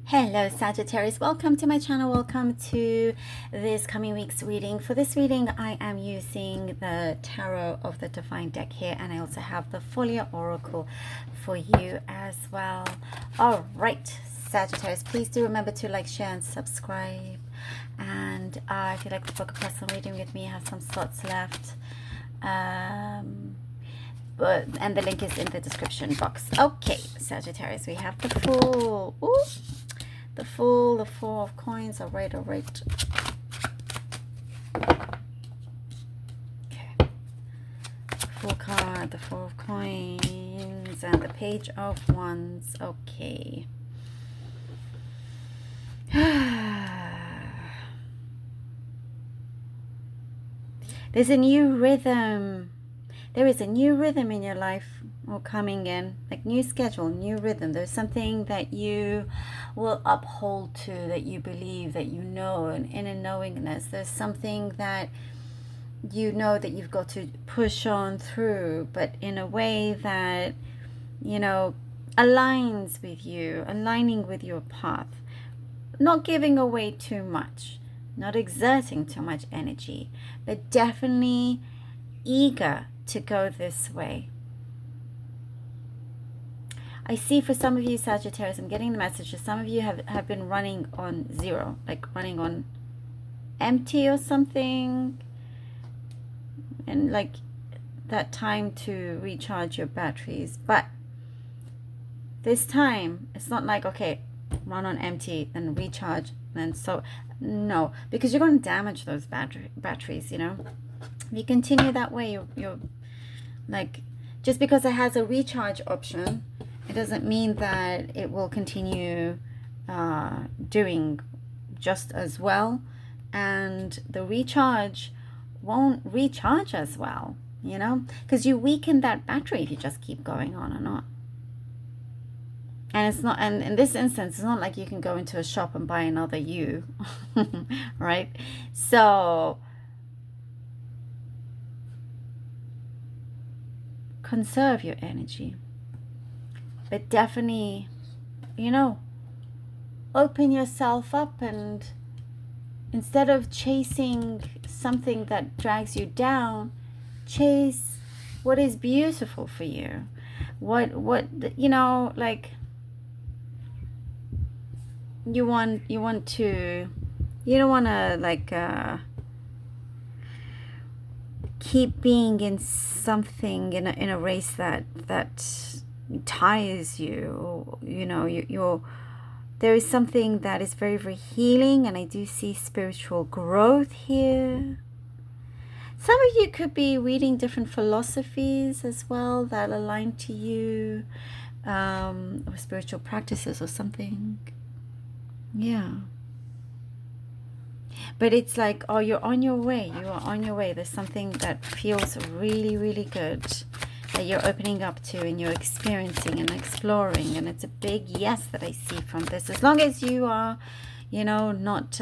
Hello Sagittarius, welcome to my channel, welcome to this coming week's reading. For this reading I am using the Tarot of the Divine deck here, and I also have the Folio Oracle for you as well. Alright Sagittarius, please do remember to like, share and subscribe, and if you'd like to book a personal reading with me, I have some slots left, and the link is in the description box. Okay Sagittarius, we have the Fool. Ooh. The Fool, the Four of Coins. All right. Okay. Fool card, the Four of Coins, and the Page of Wands. Okay. There's a new rhythm. There is a new rhythm in your life or coming in, like new schedule, new rhythm. There's something that you will uphold to, that you believe, that you know, and in a knowingness. There's something that you know that you've got to push on through, but in a way that, you know, aligns with you, aligning with your path, not giving away too much, not exerting too much energy, but definitely eager to go this way. I see for some of you Sagittarius, I'm getting the message that some of you have been running on zero, like running on empty or something, and like that time to recharge your batteries. But this time it's not like, okay, run on empty and recharge, and so no, because you're going to damage those batteries, you know. If you continue that way, you're like, just because it has a recharge option, it doesn't mean that it will continue doing just as well, and the recharge won't recharge as well, you know, because you weaken that battery if you just keep going on and on. And it's not, and in this instance, it's not like you can go into a shop and buy another you, right? So conserve your energy, but definitely, you know, open yourself up, and instead of chasing something that drags you down, chase what is beautiful for you. What you know, like you want to, you don't want to like keep being in something, in a race that tires you. You know, you're there is something that is very, very healing, and I do see spiritual growth here. Some of you could be reading different philosophies as well that align to you, or spiritual practices or something. Yeah. But it's like, oh, you're on your way. You are on your way. There's something that feels really, really good that you're opening up to, and you're experiencing and exploring. And it's a big yes that I see from this. As long as you are, you know, not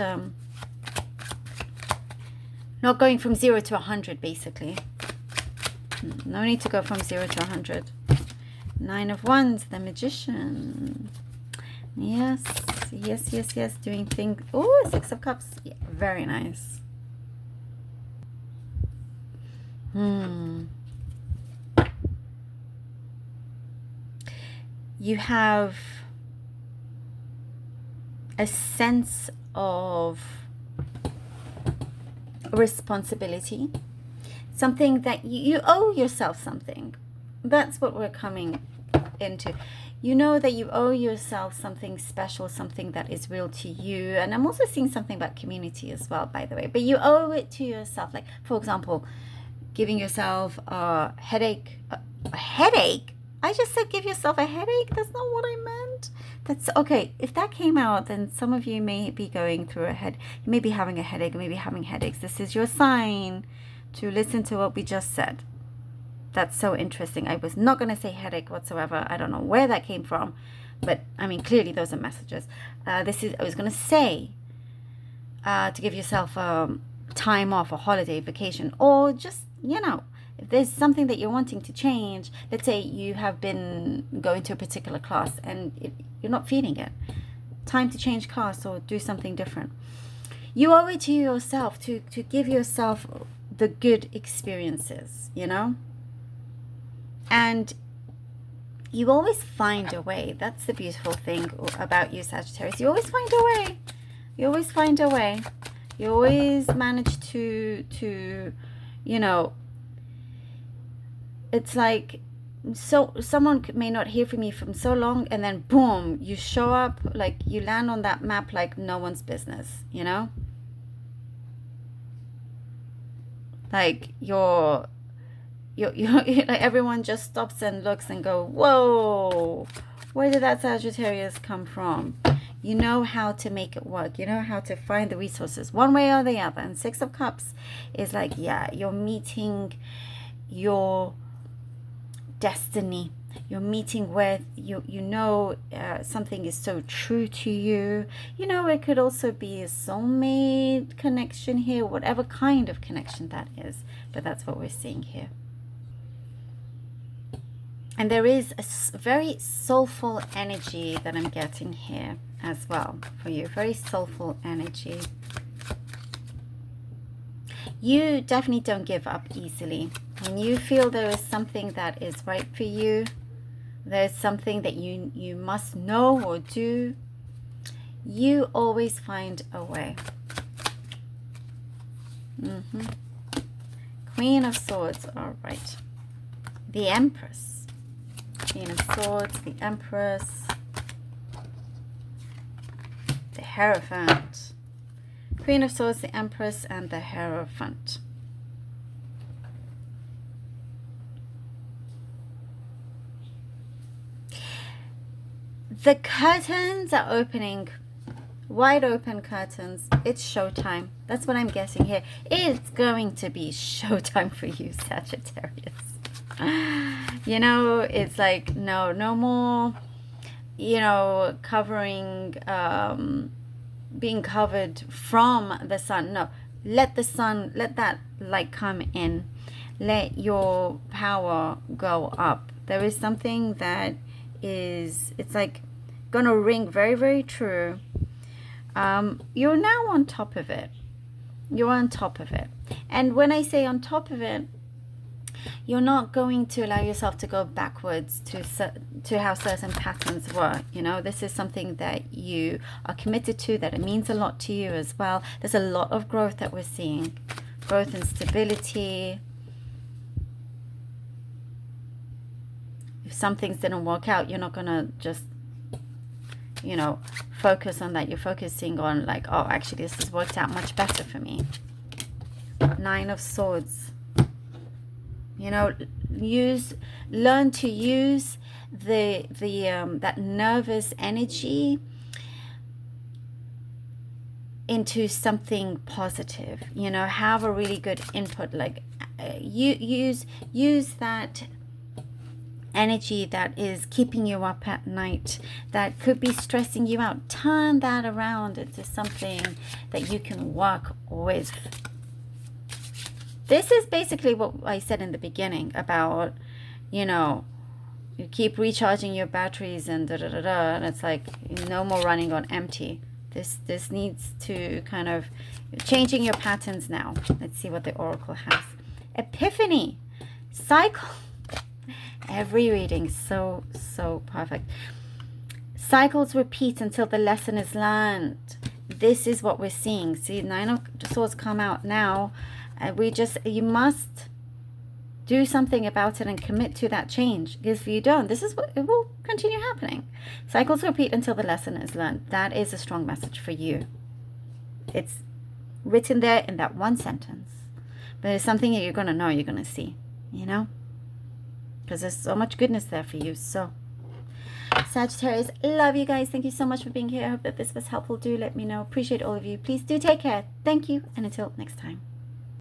going from 0 to 100, basically. No need to go from 0 to 100. 9 of Wands, the Magician. Yes. Doing things. Oh, 6 of Cups. Yeah, very nice. You have a sense of responsibility, something that you owe yourself something. That's what we're coming into. You know that you owe yourself something special, something that is real to you. And I'm also seeing something about community as well, by the way. But you owe it to yourself. Like, for example, giving yourself a headache. A headache? I just said give yourself a headache. That's not what I meant. That's okay. If that came out, then some of you may be going through you may be having a headache, maybe having headaches. This is your sign to listen to what we just said. That's so interesting. I was not going to say headache whatsoever. I don't know where that came from, but I mean, clearly those are messages. I was going to say to give yourself time off, a holiday, vacation, or just, you know, if there's something that you're wanting to change. Let's say you have been going to a particular class and you're not feeling it. time to change cars or do something different. You owe it to yourself to give yourself the good experiences, you know? And you always find a way. That's the beautiful thing about you, Sagittarius. You always find a way. You always find a way. You always manage to you know, it's like, so someone may not hear from you from so long, and then boom, you show up, like you land on that map like no one's business, you know? Like you're like everyone just stops and looks and go, whoa, where did that Sagittarius come from? You know how to make it work. You know how to find the resources one way or the other. And Six of Cups is like, yeah, you're meeting your destiny. You're meeting where you know something is so true to you. You know, it could also be a soulmate connection here, whatever kind of connection that is. But that's what we're seeing here. And there is a very soulful energy that I'm getting here as well for you. Very soulful energy. You definitely don't give up easily. When you feel there is something that is right for you, there's something that you must know or do, you always find a way. Queen of Swords, all right. The Empress. Queen of Swords, the Empress. The Hierophant. Queen of Swords, the Empress, and the Hierophant. The curtains are opening. Wide open curtains. It's showtime. That's what I'm getting here. It's going to be showtime for you, Sagittarius. You know, it's like, no more, you know, covering, being covered from the sun. No, let the sun, let that light come in. Let your power go up. There is something that is, it's like going to ring very, very true. You're now on top of it. You're on top of it. And when I say on top of it, you're not going to allow yourself to go backwards to how certain patterns were. You know, this is something that you are committed to, that it means a lot to you as well. There's a lot of growth that we're seeing. Growth and stability. If some things didn't work out, you're not going to just, you know, focus on that. You're focusing on like, oh, actually this has worked out much better for me. Nine of Swords. You know, learn to use that nervous energy into something positive. You know, have a really good input. Like use that energy that is keeping you up at night, that could be stressing you out. Turn that around into something that you can work with. This is basically what I said in the beginning about, you know, you keep recharging your batteries and and it's like no more running on empty. This needs to kind of changing your patterns now. Let's see what the Oracle has. Epiphany, cycle. Every reading so perfect. Cycles repeat until the lesson is learned. This is what we're seeing. See, Nine of Swords come out now. You must do something about it and commit to that change. Because if you don't, this is what it will continue happening. Cycles repeat until the lesson is learned. That is a strong message for you. It's written there in that one sentence. But it's something that you're going to know, you're going to see, you know? Because there's so much goodness there for you. So, Sagittarius, love you guys. Thank you so much for being here. I hope that this was helpful. Do let me know. Appreciate all of you. Please do take care. Thank you. And until next time.